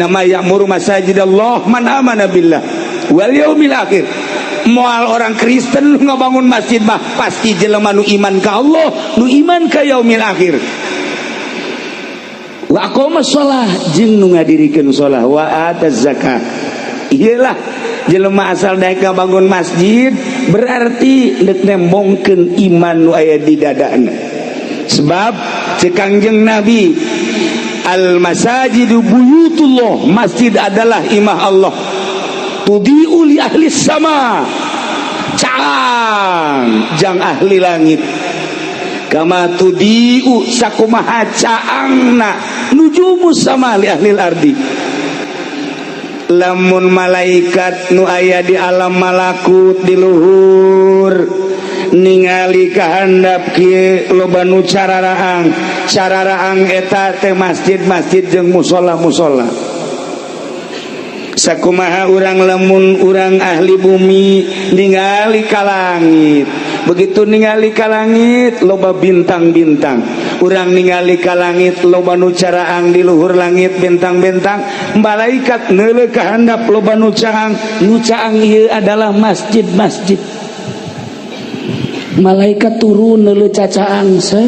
innama ya'muru masajidallah man amana billah wal yaumil akhir. Moal orang Kristen nu ngabangun masjid mah pasti jelema nu iman ka Allah, nu iman ka yaumil akhir. Wa aqama shalah jeung nu ngadirikeun shalah, wa ataz zakat. Iyalah jelema asal daek ngabangun masjid berarti deuk nembongkeun iman nu aya di dadana. Sebab cek Kangjeng Nabi, al masajidu buyutullah, masjid adalah imah Allah, tudi'u li ahli sama, caang jang ahli langit, kama tudi'u sakumaha caangna nujumus sama li ahli ardi. Lamun malaikat nu aya di alam malakut di luhur ningali kahandap kieu loba nu cararaang eta teh masjid-masjid jeung musola-musola. Sakumaha urang lamun urang ahli bumi ningali ka langit, begitu ningali ka langit loba bintang-bintang, urang ningali ka langit loba nu caraang di luhur langit bintang-bintang, malaikat neuleuh ka handap loba nu caang ieu adalah masjid-masjid. Malaikat turun neuleuh cacaang set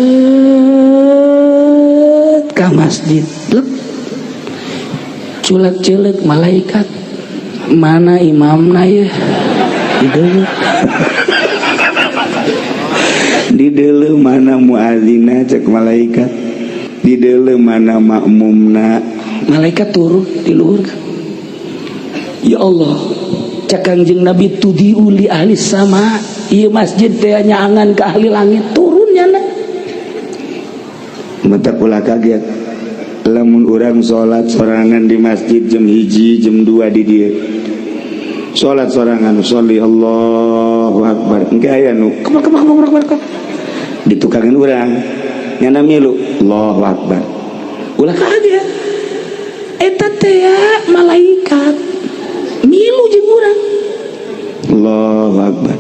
ka masjid, culek-culek malaikat, mana imamna ya? Di deuleuh mana muadzina cek malaikat, di deuleuh mana makmumna. Malaikat turun di luhur. Ya Allah, cek Kangjeng Nabi tudiu li ahli sama, ieu masjid teh nyaangan ka ahli langit, turunnya na. Mata kula kaget lamun urang salat sorangan di masjid jam 1 jam 2 di dieu salat sorangan sholli Allahu akbar engke aya nu kemak ditukangan urang nyana milu Allahu akbar ulah kaget eta teh malaikat milu jeung urang Allahu akbar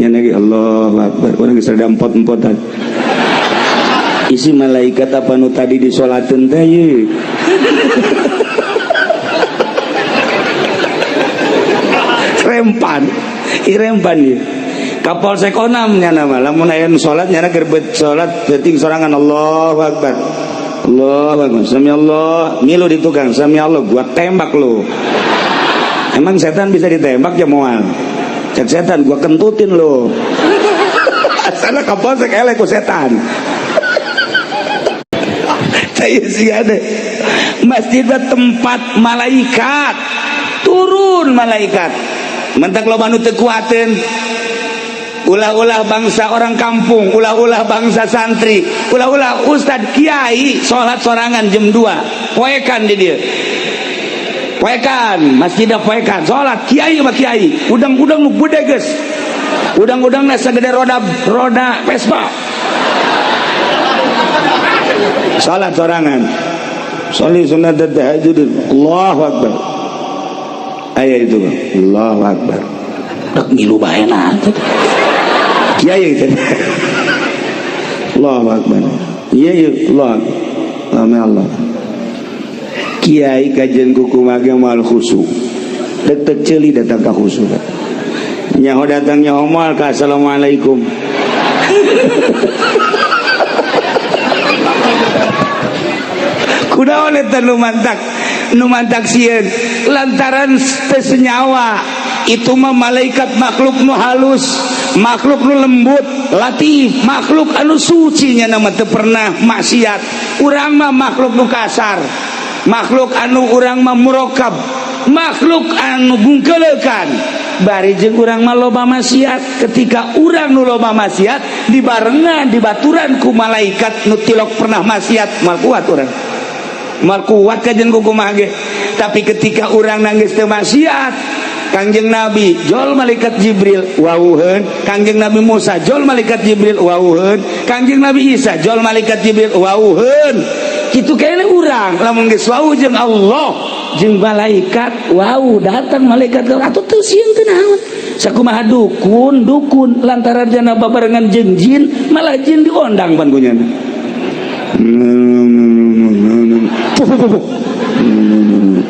nyana ge Allahu akbar urang geus rada empot-empotan. Isi malaikat apa nu tadi disolateun teh ye. Rempan ye. Kapolsek Onam nya nama lamun aya nu salat nya gerbet salat penting sorangan Allahu akbar. Allahu akbar. Sami Allah, milu di tukang sami Allah gua tembak lu. Emang setan bisa ditembak ya moal. Cek setan gua kentutin lu. Asal kapolsek elek ku setan. Masjid tempat malaikat turun, malaikat mentak loba nu teu kuateun, ulah-ulah bangsa orang kampung, ulah-ulah bangsa santri, ulah-ulah ustad kiai salat sorangan jam 2 poekan di dieu, poekan masjidna poekan salat kiai mah kiai udang-udang nu gede geus, udang-udangna sagede roda Vespa. Salat sorangan, sholli sunat tahajud, Allahu akbar. Aya itu, Allahu akbar. Dak milu baena. Kiai gitu. Allahu akbar. Iya Allah. Allah. Kiai kajian kuku mage mal khusyuk. Dek ceuli datang ka khusyuk. Nyaho datang nyaho mal ka assalamualaikum. Kunaon eta nu mantak sieun lantaran teu senyawa itu mah malaikat makhluk nu halus, makhluk nu lembut, latif, makhluk anu suci nya nama teu pernah maksiat. Urang mah makhluk nu kasar, makhluk anu urang mah murokab, makhluk anu gungkelekan. Bari jeung urang mah loba maksiat, ketika urang nu loba maksiat dibarengan dibaturan ku malaikat nu tilok pernah maksiat mal kuat urang. Mal kuat kajian kukumah ge. Tapi ketika orang nangis teu maksiat, Kangjeng Nabi jol malaikat Jibril wawuheun, Kangjeng Nabi Musa jol malaikat Jibril wawuheun, Kangjeng Nabi Isa jol malaikat Jibril wawuheun. Kitu kene urang lamun geus wawuh jeung Allah jeung malaikat wawuh datang malaikat atuh teu sieun teu naon. Sakumaha dukun lantaran jana babarengan jeung jin, malah jin diondang pan kunyana.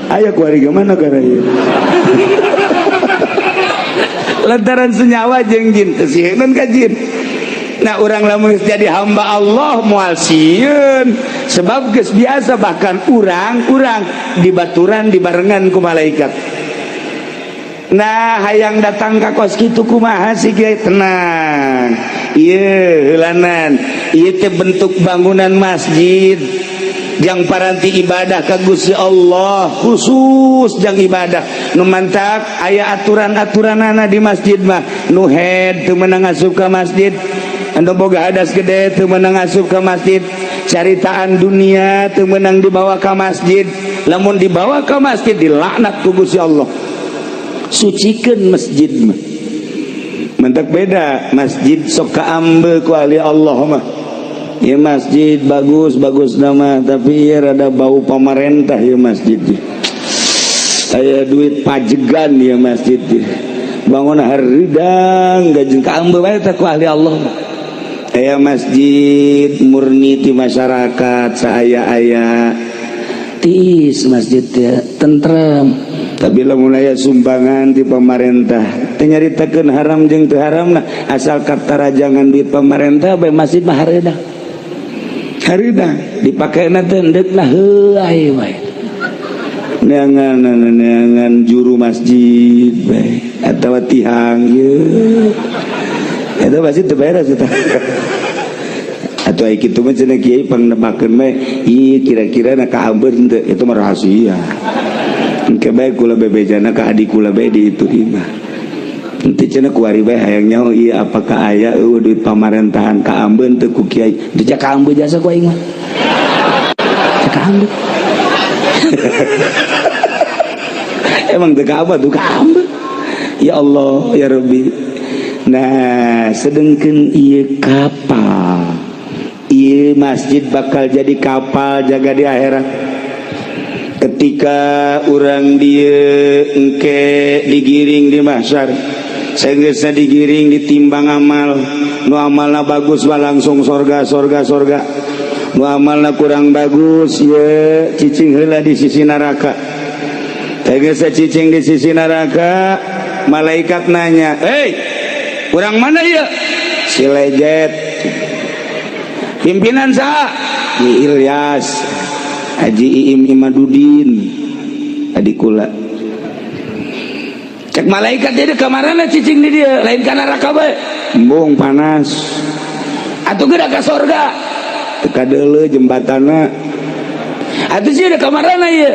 Ayo keluarga mana karaya lantaran senyawa jeung jin tesieun ka jin. Nah urang lamun jadi hamba Allah moal sieun sebab geus biasa bahkan urang dibaturan dibarengan ku malaikat. Nah hayang datang ka kos kitu kumaha sih ge tenang. Ieu heulanan ieu teh bentuk bangunan masjid yang paranti ibadah ka Gusti Allah khusus jang ibadah nu mantap aya aturan-aturanana di masjid mah nu head teu meunang asup ka masjid anu boga hadas gede teu meunang asup ka masjid caritaan dunia teu meunang dibawa ka masjid lamun dibawa ka masjid dilaknat ku Gusti Allah sucikeun masjid mah mantap beda masjid sok kaambe ku ahli Allah mah. Ya masjid bagus nama tapi ya rada bau pemerintah ya masjid aya duit pajegan ya masjid bangun haridang gajeng kaambe bae teh ku ahli Allah aya masjid murni ti masyarakat saaya-aya tis masjid ya tentrem tapi lamun aya sumbangan di pemerintah teh nyaritakeun haram jeung teu haramna asal katarajangan duit pemerintah bae masjid mah haredah dipakaina teh endekna heuai wae neangan juru masjid bae atawa tihang ye eta masjid teu beres eta atuh ai kitu mah cenah kiai pangnebakeun mah ieu kira-kira na kaambeun teu itu mah rahasia engke bae kula bebejana ka adik kula bae di itu imah nanti cenah kuari bae hayang nyaho ieu apakah aya duit pamerintahan kaambeun teu ku kiai teu cak kaambeun jasa ku aing mah cak kaambeun emang teu kaambeun tuh kaambeun ya Allah ya Rabbi. Nah sedengkeun ieu kapal ieu masjid bakal jadi kapal jaga di akhirat ketika urang dieu engke digiring di mahsyar sanggeusna digiring ditimbang amal nu amalna bagus mah langsung sorga nu amalna kurang bagus ye cicing heula di sisi neraka sanggeusna cicing di sisi neraka malaikat nanya hei urang mana ieu si lejet pimpinan saha Ki Ilyas Haji Iim Imadudin adik kula cek malaikat dia kamarana cicing di dia lain kana neraka bae embung panas atuh geura ka sorga teu kadeuleu jembatanna atuh sih da kamarana ieu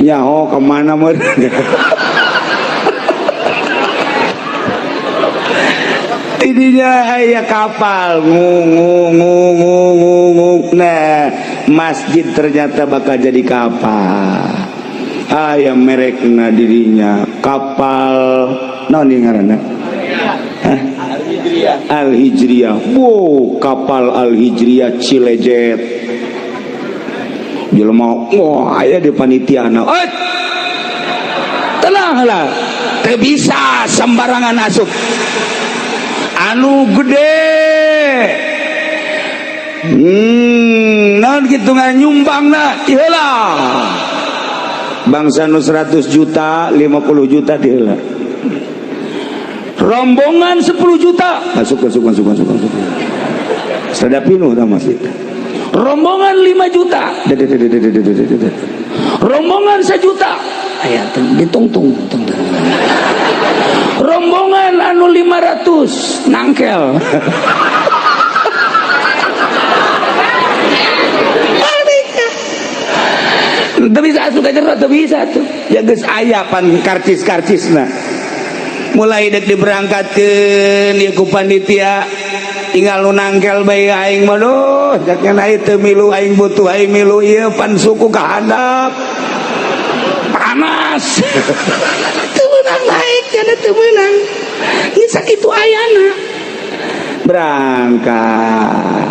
nyaho ka mana meureun tidinya aya kapal ngung nah masjid ternyata bakal jadi kapal aya merekna dirinya kapal naon ieu ngaranna Al-Hijriyah. Wow, kapal Al-Hijriyah Cilejet jelema wah aya di panitiana tenang lah teu bisa sembarangan asup anu gede naon kitu nganyumbangna tiheula bangsa nu 100 juta 50 juta tiheula rombongan 10 juta masuk sada pinuh tah masjid rombongan 5 juta rombongan 1 juta aya ditungtung rombongan anu 500 nangkel teu bisa asup ka jero teu bisa tuh ya geus aya pan karcis-karcisna mulai dek diberangkatkeun ieu ku panitia tinggal nu nangkel bae aing mah duh jakna ieu teu milu aing butuh aing milu ieu pan suku ka handap panas teu meunang naik jadi teu meunang ieu sakitu ayana berangkat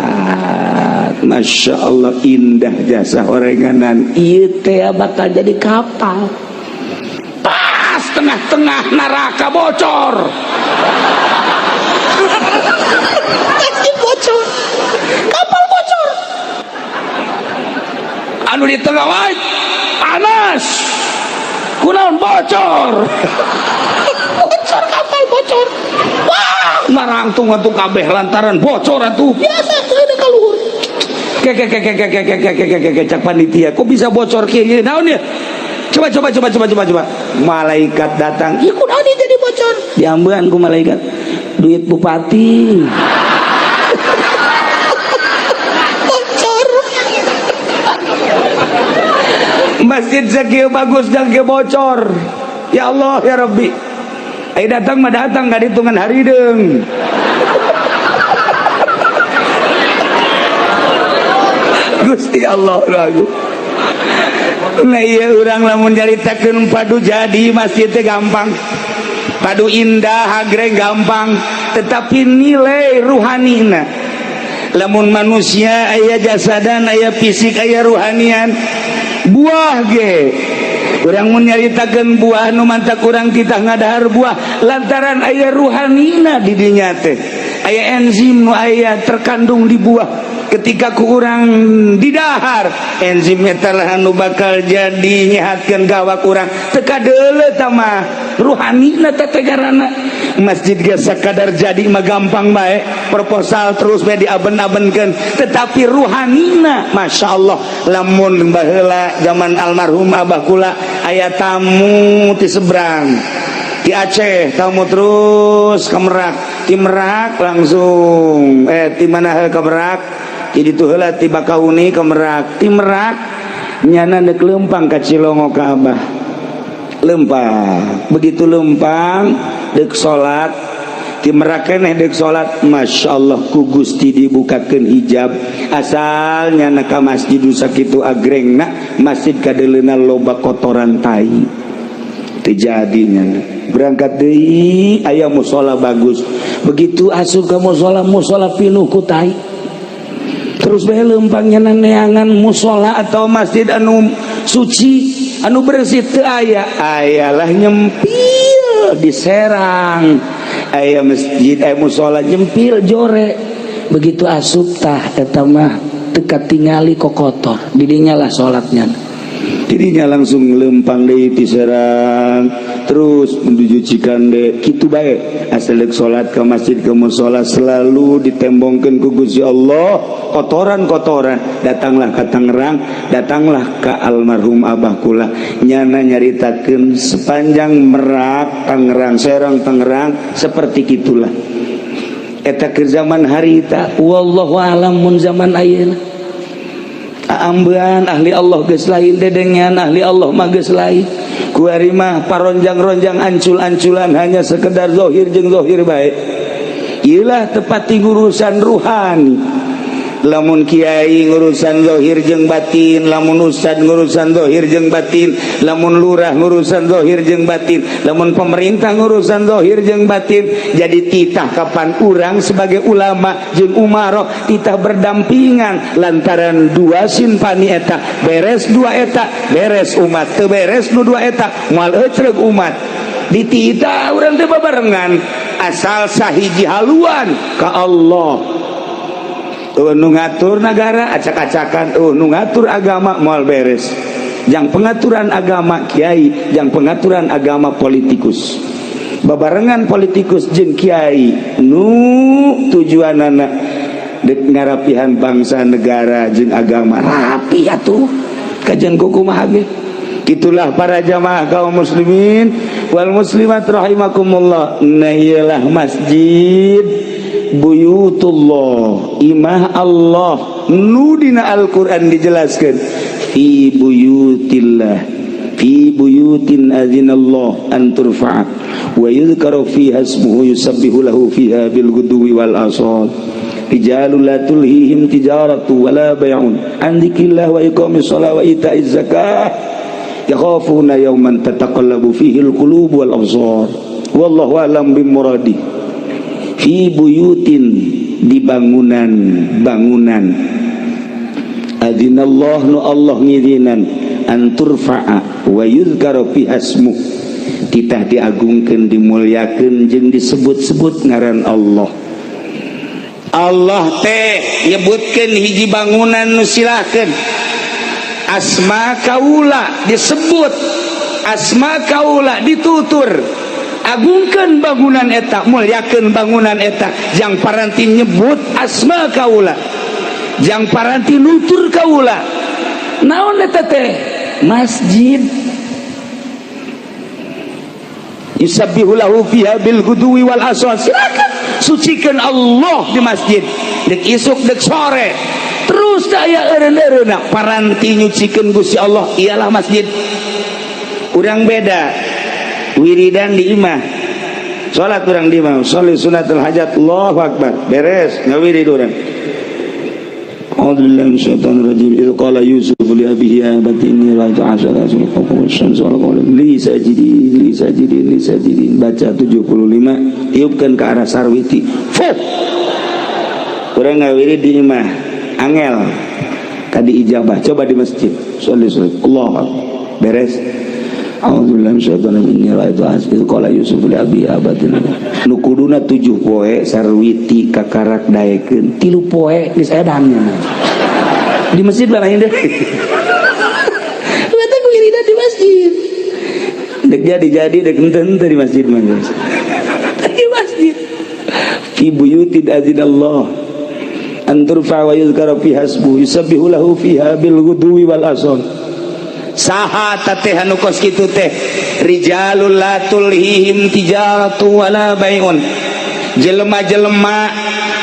Masya Allah indah jasa orenganan ieu teh bakal jadi kapal pas tengah-tengah neraka bocor bocor kapal bocor anu di tengah wae panas kunaon bocor. Bocor kapal bocor. Wah, marangtung atuh kabeh lantaran bocor atuh. Biasa teh ka luhur. Cak panitia, kok bisa bocor kieu? Naon ya? Coba. Malaikat datang. Ya kunaon jadi bocor? Diambean ku malaikat. Duit bupati. Bocor. Masjid sakieu bagus dan kieu bocor. Ya Allah ya Rabbi. Ai datang mah datang ka ditungan harideung. Gusti Allah lagu. Nah iya urang lamun nyaritakeun padu jadi masjid teh gampang. Padu indah agreng gampang, tetapi nilai ruhanina. Lamun manusia aya jasadan, aya fisik, aya ruhanian. Buah ge. Urang mun nyaritakeun buah nu mantak urang titah ngadahar buah lantaran aya ruhanina di dinya teh. Aya enzim nu aya terkandung di buah. Ketika ku urang didahar enzim eta lah anu bakal jadi nyehatkeun gawak urang teu kadeuleu tah mah ruhanina teh tegarana. Masjid ge sakadar jadi mah gampang bae, proposal terus bae diaben-abenkeun, tetapi ruhanina masyaallah. Lamun baheula zaman almarhum abah kula aya tamu ti seberang di Aceh, tamu terus ke Merak, ti Merak langsung ti mana ke Merak, jadi tuh heula ti Bakauni ke Merak, ti Merak nyana neuk leumpang ka Cilongo ka abah, leumpang, begitu leumpang deuk salat ti Merak keneh deuk salat, masyaallah ku Gusti dibukakeun hijab, asal nyana ka masjid sakitu agrengna, masjid kadeleuna loba kotoran tai, terjadinya berangkat deui aya musola bagus, begitu asup ka musola pinuh ku tai, terus bae leumpangnya neangan musola atau masjid anu suci anu bersih teu aya, ayalah nyempil di Serang, aya masjid aya musola nyempil jore, begitu asup tah eta mah teu katingali kokotor, didinya lah salatnya, dirinya langsung lempang deui ti Serang, terus menuju Cikande, kitu bae asal deuk salat ke masjid ke musola selalu ditembongkeun ku Gusti Allah kotoran-kotoran. Datanglah ka Tangerang, datanglah ka almarhum abah kula, nyana nyaritakeun sepanjang Merak Tangerang Serang Tangerang seperti kitulah eta ke zaman harita. Wallahu a'lam mun zaman ayeuna ambean ahli Allah geus lain, dedengan ahli Allah mah geus lain. Kuari mah paronjang-ronjang ancul-anculan hanya sekedar zahir jeung zahir bae. Ieulah tepati urusan ruhani. Lamun kiai ngurusan zahir jeung batin, lamun ustad ngurusan zahir jeung batin, lamun lurah ngurusan zahir jeung batin, lamun pemerintah ngurusan zahir jeung batin, jadi titah kapan urang sebagai ulama jeung umaroh titah berdampingan lantaran dua sinfani eta, beres dua eta beres umat, teu beres nu dua eta moal ecreug umat. Dititah urang teh babarengan asal sahiji haluan ka Allah. Nu ngatur negara acak-acakan, nu ngatur agama moal beres. Yang pengaturan agama kiai, yang pengaturan agama politikus. Babarengan politikus jeung kiai nu tujuanana dek ngarapihan bangsa negara jeung agama rapi atuh kajian kumaha ge. Itulah para jamaah kaum muslimin wal muslimat rahimakumullah. Nah iyalah masjid buyutullah, imah Allah, nu dina Al-Quran dijelaskan fi buyutillah, fi buyutin adzinallah an turfa'a wa yuzkaru fiha ismuhu yusabbihu lahu fiha bil ghudwi wal asal rijalul la tulhihim tijaratu wala bay'un an dzikrillah wa iqamis shalah wa ita'iz zakah yakhafuna yawman tataqallabu fihi al qulub wal absar wallahu a'lam bimuradi. Fi buyutin, di bangunan adzinallah nu Allah ngizinan an turfa'a wa yuzkaru fi asmuh, titah diagungkeun dimulyakeun jeung disebut-sebut ngaran Allah. Allah teh nyebutkeun hiji bangunan nu silahkeun asma kaula disebut, asma kaula ditutur, agungkan bangunan eta, mulyakan bangunan eta, jang paranti nyebut asma kaula, jang paranti nutur kaula. Naon eta teh? Masjid. Yusabbihu lahu fiha bil ghudwi wal asal. Silakan sucikan Allah di masjid. Dek isuk dek sore. Terus daya eureun-eureunna paranti nyucikeun Gusti Allah ialah masjid. Urang beda. Wiridan di imah. Salat urang di imah, sholli sunatul hajat, Allahu akbar. Beres ngawirid urang. A'udzubillahi minasyaitonir rajim. Idz qala Yusuf li abihi ya abati inni ra'aytu 'ashara kawkaban wasyamsa wal qamara li sajidin. Baca 75, tiupkeun ke arah Sarwiti. Fuh. Urang ngawirid di imah. Angel tadi ijabah, coba di masjid. Sholli Allahu akbar. Beres. A'udzubillahi minasyaitonir rajim. Inni ra'aytu 'ashara qala Yusuf li abihi ya abati. Nu kuduna 7 poe Sarwiti kakarak daekeun 3 poe geus edannya di masjid barahin deh. Eta ku irina di masjid dek jadi dek enten di masjid mah di masjid fi buyutin azinallah an turfa wa yuzkara fi hasbu yusabbihu lahu fiha bil ghudwi wal asal. Saha teh anu kos kitu teh? Rijalul la tulhihim tijaratu wala bai'un. Jelema-jelema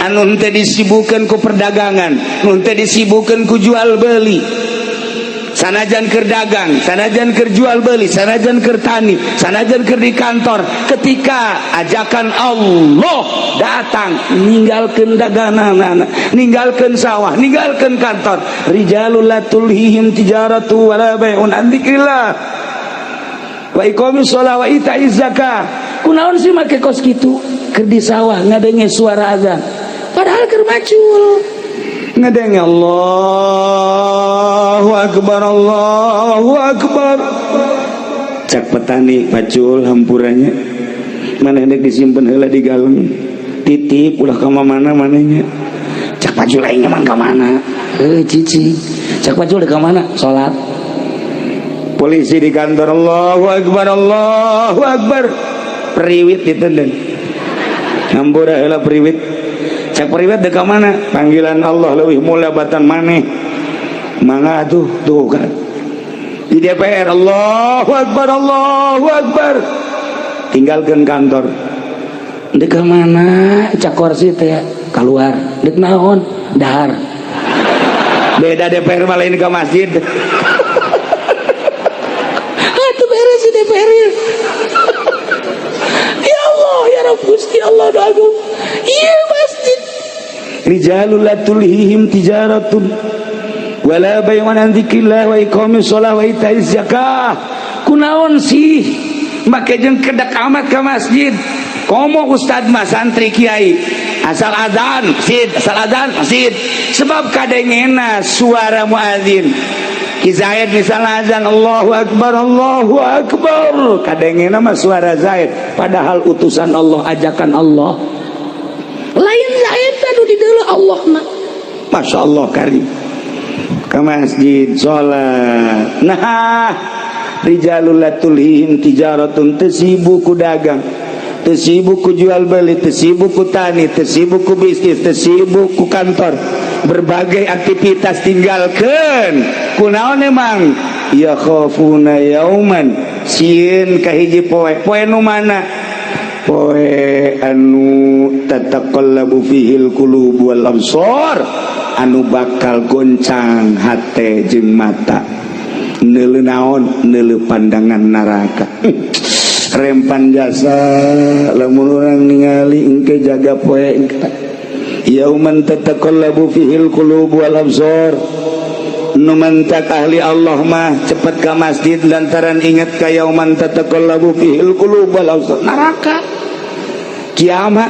anu teu disibukkeun ku perdagangan, nu teu disibukkeun ku jual beli. Sanajan keur dagang, sanajan keur jual beli, sanajan keur tani, sanajan keur di kantor, ketika ajakan Allah datang, ninggalkeun dagangan, ninggalkeun sawah, ninggalkeun kantor. Rijalul la tulhihim tijaratu wala bai'un an dzikrillah wa iqamis shalah wa ita'iz zakah. Kunaon sih make kos kitu? Keur di sawah ngadenge suara azan, padahal keur macul ngadenge Allahu akbar, Allahu akbar. Cak petani pacul hampurannya mana hendak disimpen heula di galeng, titip ulah ka mana manehnya. Cak pacul aing mah ka mana? Cici cak pacul ka mana? Salat. Polisi di kantor, Allahu akbar, Allahu akbar. Periwit ditendeng ngambura heula periwit. Cak periwit dek mana? Panggilan Allah leuwih mulia batan maneh. Mangga tuh kan di DPR, Allahu akbar, Allahu akbar. Tinggalkeun kantor. Dek mana? Cak kursi teh keluar. Dek naon? Dahar. Beda DPR malah ini ke masjid. Atuh beres di DPR. Ya Allah, ya Rabb Gusti Allah agung. Iya masjid. Rijalul la tulhihim tijaratun wala bai'un an dzikrillah wa iqamis shalah wa ita'iz zakah. Kunaon sih make jeung kedak amat ka masjid? Komo ustad mah santri kiai asal adzan masjid, asal adzan masjid. Sebab kadengena suara muadzin Ki Zaid misalnya azan Allahu akbar, Allahu akbar, kadengena mah suara Zaid, padahal utusan Allah, ajakan Allah. Lain Zaid anu di deuleu Allah mah. Masya Allah karim. Ke masjid sholat. Nah, rijalul la tulhihim tijaratun, tesibu ku dagang, tesibu ku jual beli, tesibu ku tani, tesibu ku bisnis, tesibu ku kantor, berbagai aktivitas tinggalkan. Kunaon emang? Ya khafuna yauman, sieun kahiji poe. Poe nu mana? Poe anu tataqallabu fihil qulub wal absar, anu bakal goncang hate jeung mata. Neuleu naon? Neuleu pandangan neraka. Rempan jasa lamun urang ningali engke jaga poe engke. Yauman tataqallabu fihil qulub wal absar. Nu mantak ahli Allah mah cepat ke masjid lantaran ingat ka yauman tataqallabu fihil qulub wal absar. Neraka kiamat.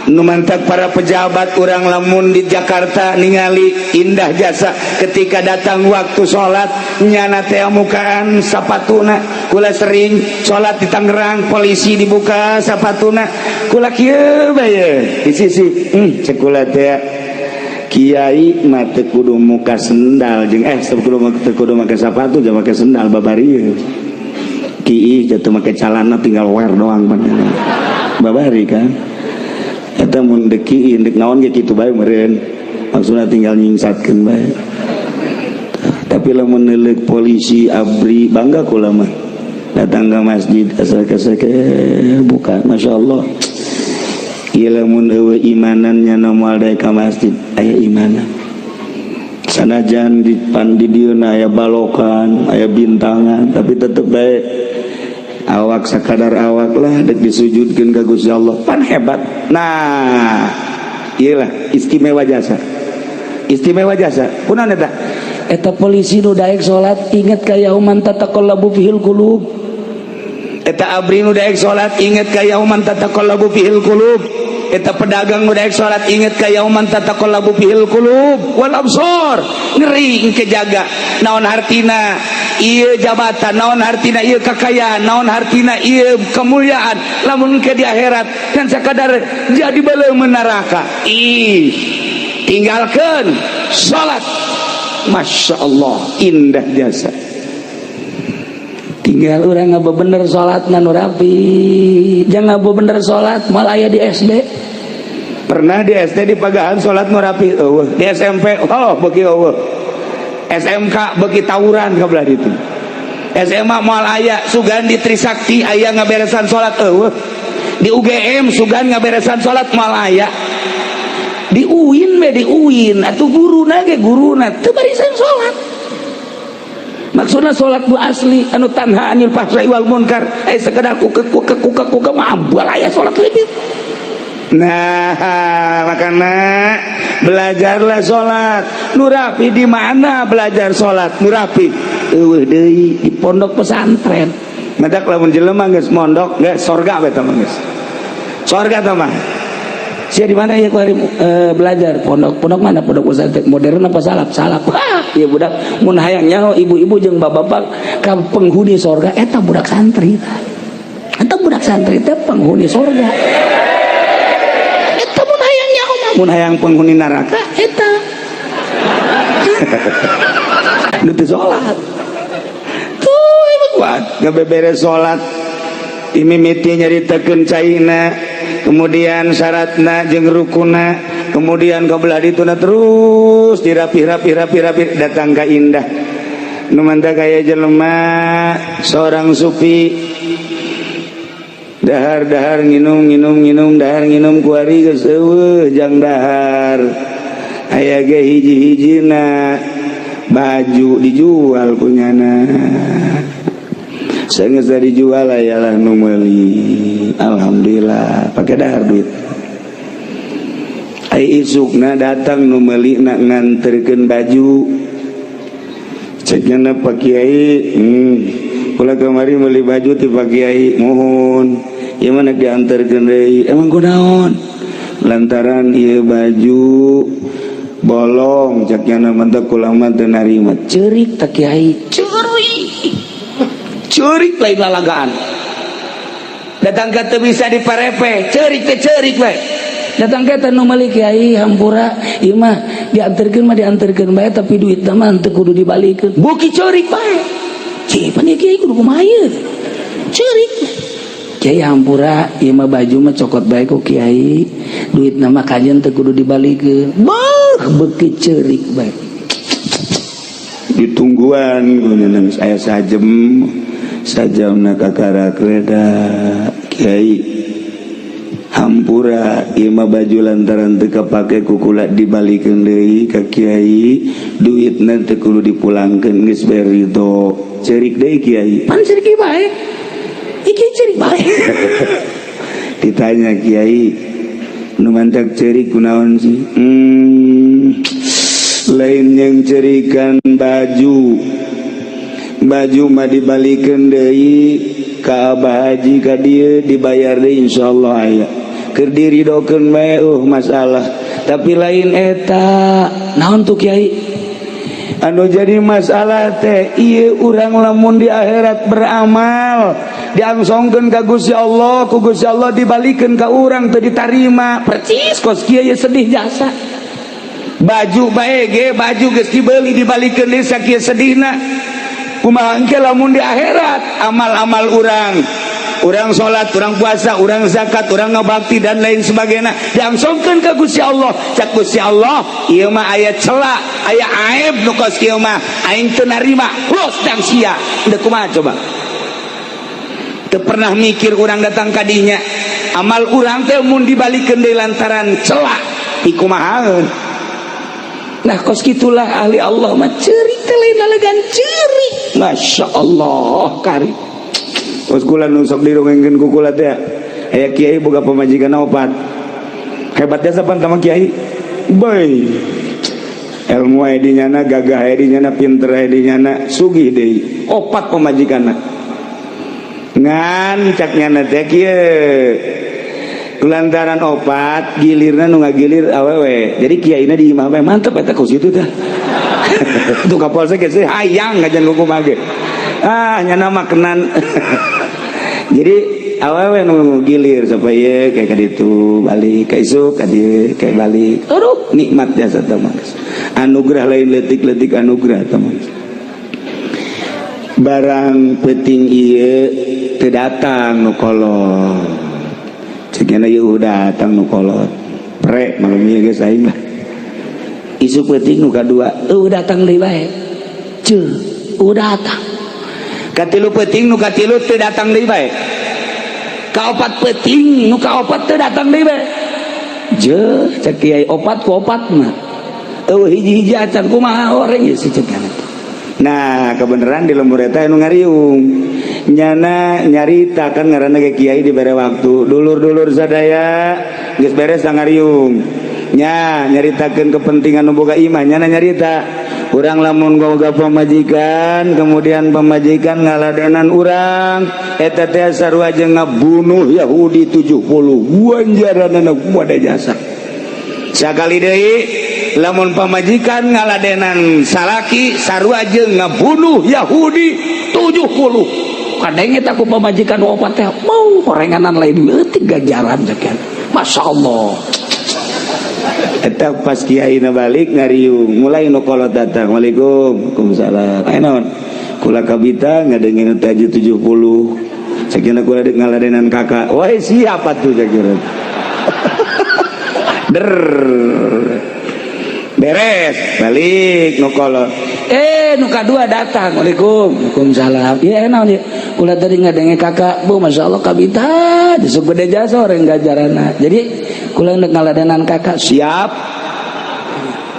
Nu mantak para pejabat urang lamun di Jakarta ningali indah jasa ketika datang waktu sholat nyana teh mukaan sapatuna. Kula sering sholat di Tangerang, polisi dibuka sapatuna, kula kieu bae di sisi cek kula teh Kiai mate kudu muka sendal jeung kudu make sepatu jeung make sendal babari. Kiai jatuh make calana tinggal wear doang babari kan. Eta mun dek kiai dek naon ge kitu bae meureun. Maksudna tinggal nyingsatkeun bae. Tapi lamun neuleuh polisi abri bangga kula mah. Datang ke masjid asal-asal buka masyaallah. Ieu lamun eueuh imanannya moal daek ka masjid aya imanan. Sanajan di dieuna aya balokan, aya bintangan, tapi tetep bae awak sakadar awak lah dek disujudkeun ka Gusti Allah. Pan hebat. Nah, iyalah istimewa jasa. Istimewa jasa. Kunaon eta? Eta polisi nu daek salat inget ka yauman tataqallabu fihil qulub. Eta abri nu daek salat inget ka yauman tataqallabu fihil qulub. Eta pedagang nu daek salat inget ka yauman tataqallabu fihil qulub wal absar. Ngeri engke jaga naon hartina ieu jabatan, naon hartina ieu kakayaan, naon hartina ieu kemuliaan lamun ke di akhirat dan sakadar jadi baleum neraka. Tinggalkeun salat. Masya Allah indah jasa. Tinggal orang ngaba bener sholat nu rapi. Jangan ngaba bener sholat malah aya di SD. Pernah di SD di Pagahan sholat nu rapi. Di SMP beuki SMK beuki tawuran kabelah ditu. SMA moal aya sugan di Trisakti aya ngaberesan sholat. Di UGM sugan ngaberesan sholat moal aya. Di UIN atuh guruna ge guruna teu barisan sholat. Maksudna sholat nu asli anu tanha anil fahsya'i wal munkar sekedar kuka mah ambal aya sholat leuwih. Nah, makana belajarlah sholat nu rapi. Di mana belajar sholat nu rapi? Eueuh deui di pondok pesantren. Madak lamun jelema geus mondok geus sorga we tah geus. Sorga tah mah. Sia di mana ya kemarin belajar pondok mana? Pondok pesantren modern apa salap? Ya budak mun hayang nyaho ibu-ibu jeung bapak-bapak ka penghuni sorga eta budak santri. Eta budak santri teh penghuni sorga. Eta mun hayang nyaho mah mun hayang penghuni neraka eta. Nu teu salat. Tuh ieu kuat gabeberes salat. Imimiti nyaritakeun caina, kemudian syaratna jeung rukuna, kemudian kabelah dituna terus dirapi datang ka indah. Nu mantap kaya jelema seorang sufi dahar nginum dahar nginum kuari geus eueuh jang dahar. Aya ge hiji-hijina baju dijual punyana. Saenggeus dijual ayalah nu meuli. Alhamdulillah pakai dahar duit. Ai isukna datang nu meuli nak nganterkeun baju. Cekna Pak Kiai, kula kamari meuli baju ti Pak Kiai, mohon. Ieu mah dianterkeun deui. Emang kunaon? Lantaran ieu baju bolong cekna mantep kula mah teu narima. Ceurik tak Kiai, ceurik lain lalagaan. Datang ke teu bisa diparepe, ceurik we. Datang ke nu meuli Kiai hampura, ieu mah dianterkeun bae tapi duit mah teu kudu dibalikeun. Buki ceurik bae. Cih, pan Kiai kudu kumaha ieu? Ceurik. Kiai hampura, ieu mah baju mah cokot bae ku Kiai. Duit mah kajen teu kudu dibalikeun. Beuki ceurik bae. Ditungguan geuning aya sajamna kakarak reda. Kiai hampura ieu mah baju lantaran teu kapake ku kula dibalikeun deui ka Kiai, duitna teu kudu dipulangkeun geus bae ridho. Ceurik deui Kiai. Pan ceurik bae. Iki ceurik bae. Ditanya Kiai, nu mantak ceurik kunaon sih? Lain yang cerikan baju mah dibalikeun deui ka Abah Haji ka dieu dibayar deui insyaallah aya. Keur diridokeun bae masalah. Tapi lain eta naon tuh Kiai? Anu jadi masalah teh ieu urang lamun di akhirat beramal diangsongkeun ka Gusti Allah, ku Gusti Allah dibalikeun ka urang teu ditarima. Percis kos kieu sedih jasa. baju bae baju geus dibeli dibalikeun deui sakieu sedihna kumaha engke lamun di akhirat amal-amal urang salat, urang puasa, urang zakat, urang ngabakti dan lain sebagainya diangsongkeun ka Gusti Allah. Cak Gusti Allah, ieu mah aya cela, aya aib nu kos kieu mah aing teu narima, los dang sia. Teu kumaha coba? Teu pernah mikir urang datang ka dinya. Amal urang teh mun dibalikeun deui lantaran cela, ikumahaeun. Nah kos gitulah ahli Allah mah ceurik teh lain lalegan ceurik. Masya Allah kari. Kos kula nu sok dirongengkeun ku kula teh aya kiai boga pamajikan 4. Hebatnya sapan sama kiai? Bae. Ilmu aya di nyana, gagah aya di nyana, pinter aya di nyana, sugih deui. 4 pamajikanna. Ngan cak nyana teh kieu. Kulantaran 4 gilirna nu ngagilir awewe. Jadi kiaina di imah bae mantep eta kos kitu teh. Tuh kapolsek geus hayang ngajan kumaha ge. Nyana makenan. Jadi awewe nu gilir supaya kayak kaditu balik ka isuk ka dieu kayak balik. Aduh nikmat jasa teh mangsa. Anugerah lain leutik-leutik anugerah teh mangsa. Barang penting ieu teu datang nu kolot. Ceukna ieu datang nu kolot. Pre malam ieu geus aing lah. Isu penting nu kadua, datang deui bae. Ceu, datang. Katilu penting nu katilu teu datang deui bae. Kaopat penting nu kaopat teu datang deui bae. Je, cek kiai 4 ku 4 mah. Hiji-hiji acan kumaha oreng ieu ceukna. Nah, kebenaran di lembur eta anu ngariung. Nyana nyarita kan ngaranna ge kiai dibere waktu. Dulur-dulur sadaya geus beres ngariung. Nya nyaritakeun kepentingan nu boga imah nyana nyarita. Urang lamun boga pamajikan, kemudian pamajikan ngaladenan urang, eta teh sarua jeung ngabunuh Yahudi 70. Ganjaranna kumaha jasa. Sakali deui lamun pamajikan ngaladenan salaki sarua jeung ngabunuh Yahudi 70. Kadang eta ku pamajikan 4 teh mau orenganan lain leutik ganjaran sakian. Masyaallah. Eta pas kiai na balik ngariung mulai nu kolot datang. Waalaikumsalam. Naon? Kula kabita ngadengin tadi 70. Sakieu kula ngaladenan kakak. Wah siapa tuh sakieu. Der. Beres balik nu kolot. Nu kadua datang. Waalaikumsalam. Ieu naon ieu? Kula tadi ngadenge kakak, Bu masyaallah kabita disebut gede jasa orang gajarana. Jadi kula neuk ngaladenan kakak siap.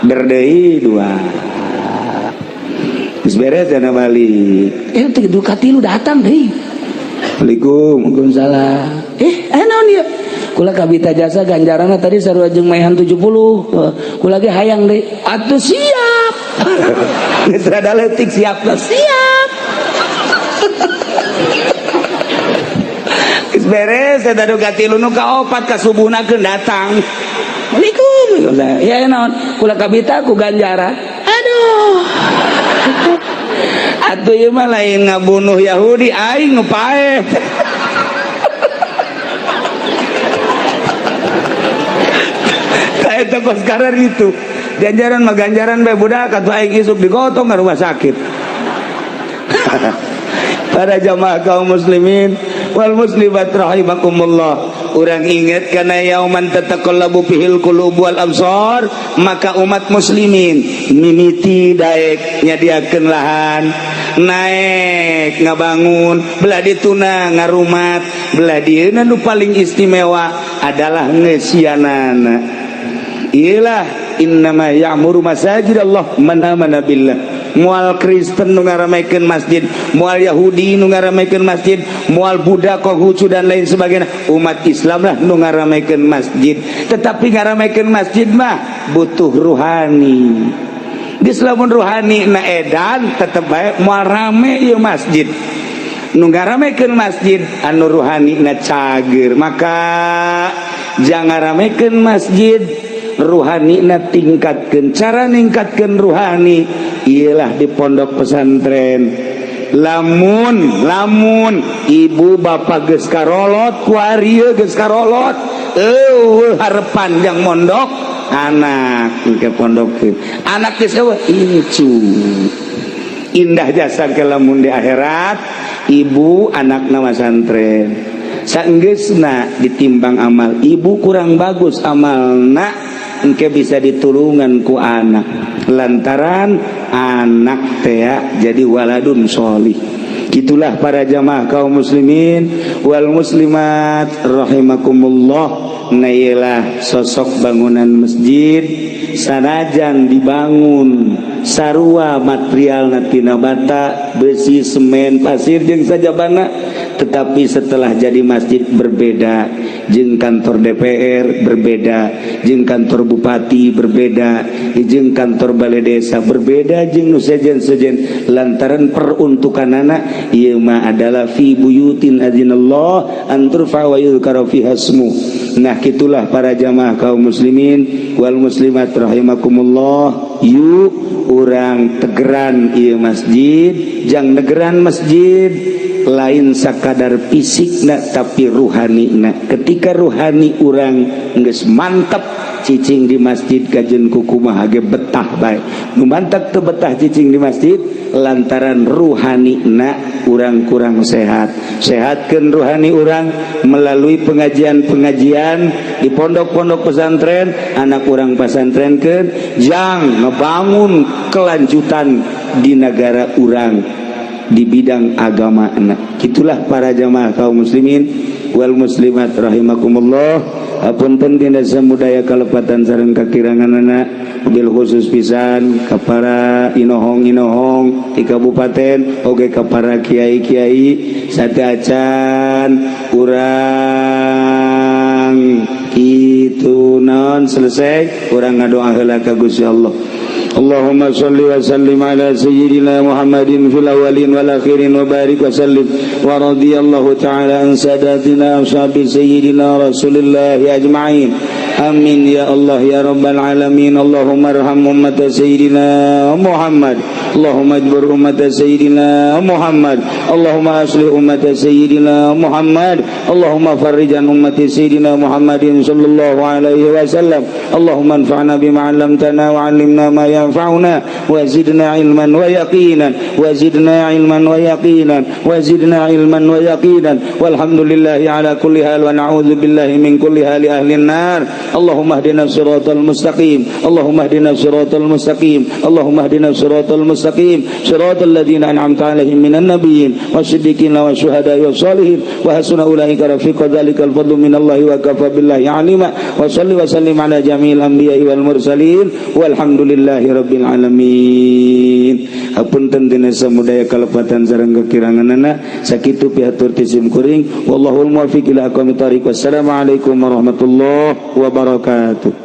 Berdei 2. Geus beres dana balik. Tilu katilu datang deui. Waalaikumsalam. Naon ieu? Kula kabita jasa ganjaranna tadi sarua jeung maehan 70. Kula ge hayang deui. Atuh siap. Geus rada leutik siap. Beres eta nu katilu nu kaopat kasubuhnakeun datang. Waalaikumsalam. Ya naon? Kula kabita ku ganjaran. Aduh. Atuh ieu mah lain ngabunuh Yahudi aing nu paeh. Ka eta kos karar itu. Ganjaran mah ganjaran bae budak atuh aing isuk digotong ka rumah sakit. Para jamaah kaum muslimin wal muslimat rahimakumullah, urang inget kana yauman tataqallabu fihil qulub wal absar, maka umat muslimin mimiti daek nyadiakeun lahan naik ngabangun belah dituna ngarumat belah dieuna nu paling istimewa adalah ngesianana. Iyalah innama ya'muru masajid Allah man amana billah. Mual Kristen nu ngaramekeun masjid, mual Yahudi nu ngaramekeun masjid, mual Buddha, Konghucu dan lain sebagainya, umat Islam lah nu ngaramekeun masjid. Tetapi ngaramekeun masjid mah butuh ruhani. Geus lamun ruhani na edan tetep bae moal rame ieu masjid. Nu ngaramekeun masjid anu ruhani na cager, maka jangan ngaramekeun masjid ruhani na tingkatkeun. Cara ningkatkeun ruhani ialah di pondok pesantren. Lamun ibu bapak geus karolot ku arieu geus karolot, harapan yang mondok anak ke pondok anak geus eueuh incu indah jasa ke lamun di akhirat ibu anak nama santren saenggeusna ditimbang amal ibu kurang bagus amalna engke bisa ditulungan ku anak lantaran anak teh jadi waladun sholih. Itulah para jamaah kaum muslimin wal muslimat rahimakumullah, nailah sosok bangunan masjid sanajan dibangun sarua material tina bata besi semen pasir jeung sajabana, tetapi setelah jadi masjid berbeda jeung kantor DPR berbeda jeung kantor bupati berbeda jeung kantor balai desa berbeda jeung nu sejen-sejen lantaran peruntukanana ieu mah adalah fi buyutin adzinallah an turfa wa yuzkara fiha ismu. Nah kitulah para jamaah kaum muslimin wal muslimat rahimakumullah, yuk urang tegeran ieu masjid jang negeran masjid lain sakadar fisikna tapi ruhanina. Ketika ruhani urang geus mantap cicing di masjid kajen kukumaha ge betah bae. Nu mantap teu betah cicing di masjid lantaran ruhanina urang kurang sehat. Sehatkeun ruhani urang melalui pengajian-pengajian di pondok-pondok pesantren, anak urang pesantrenkeun jang ngebangun kelanjutan di negara urang di bidang agama. Itulah para jamaah kaum muslimin wal muslimat rahimakumullah. Apunten dina samudaya kalepatan sareng kakiranganana, mobil khusus pisan ka para inohong-inohong di kabupaten oge ka para kiai-kiai sateacan urang kitu naon selesai urang ngadoa heula ka Gusti Allah. Allahumma salli wa sallim ala sayyidina Muhammadin fil awwalin wal akhirin wa barik wa sallim wa radiyallahu ta'ala an sadatina ashabi sayyidina Rasulillah ajma'in. Amin ya Allah ya rabbal alamin. Allahumma arham ummat sayyidina Muhammad, Allahumma ajbur ummat sayyidina Muhammad, Allahumma aslih ummat sayyidina Muhammad, Allahumma farrij an ummat sayyidina Muhammadin sallallahu alaihi wasallam. Allahumma anfa'na bima 'allamtana wa 'allimna ma yanfa'una wa zidna ilman wa yaqinan wa zidna ilman wa yaqinan wa zidna ilman wa yaqinan walhamdulillahi ala kulli hal wa na'udzu billahi min kulli hali ahli an-nar. Allahumma hdina siratal mustaqim, Allahumma hdina siratal mustaqim, Allahumma hdina siratal mustaqim, siratal ladzina an'amta 'alaihim minan nabiyyin wasiddiqin wasyuhada'i wassalihin wa hasuna ulaika rafiqa. Dzalikal fadlu minallahi wa kafa billahi 'alima. Wa shalli wa sallim ala jami'il anbiya'i wal mursalin walhamdulillahi rabbil alamin. Hapunten dina samudaya kalepatan sareng kakiranganana sakitu piatur tisim kuring wallahul muwaffiq ila aqwamit thariq. Wassalamualaikum warahmatullahi wabarakatuh.